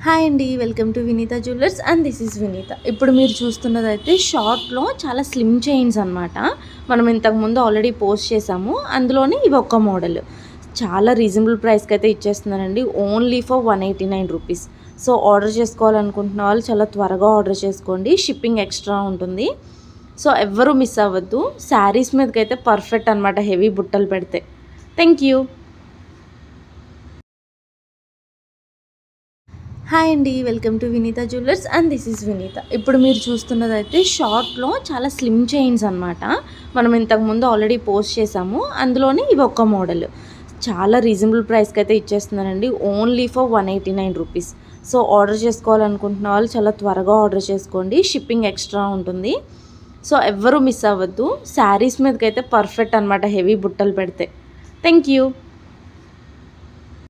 Hi అండి, welcome to Vineeta jewellers and this is Vineeta. ఇప్పుడు మీరు చూస్తున్నదైతే షార్ట్లో చాలా స్లిమ్ చైన్స్ అనమాట. మనం ఇంతకుముందు ఆల్రెడీ పోస్ట్ చేసాము. అందులోనే ఇవి ఒక్క మోడల్ చాలా రీజనబుల్ ప్రైస్కి అయితే ఇచ్చేస్తున్నానండి. Only for 189 rupees. So order చేసుకోవాలనుకుంటున్న వాళ్ళు చాలా త్వరగా ఆర్డర్ చేసుకోండి. షిప్పింగ్ ఎక్స్ట్రా ఉంటుంది. సో ఎవ్వరూ మిస్ అవ్వద్దు. శారీస్ మీదకైతే పర్ఫెక్ట్ అనమాట, హెవీ బుట్టలు పెడితే. Thank you. హాయ్ అండి, welcome to Vineeta jewellers and this is Vineeta. ఇప్పుడు మీరు చూస్తున్నదైతే షార్ట్లో చాలా స్లిమ్ చైన్స్ అనమాట. మనం ఇంతకుముందు ఆల్రెడీ పోస్ట్ చేసాము. అందులోనే ఇవి ఒక్క మోడల్ చాలా రీజనబుల్ ప్రైస్కి అయితే ఇచ్చేస్తున్నానండి. Only for 189 rupees. So order చేసుకోవాలనుకుంటున్న వాళ్ళు చాలా త్వరగా ఆర్డర్ చేసుకోండి. షిప్పింగ్ ఎక్స్ట్రా ఉంటుంది. సో ఎవ్వరూ మిస్ అవ్వద్దు. శారీస్ మీదకైతే పర్ఫెక్ట్ అనమాట, హెవీ బుట్టలు పెడితే. Thank you.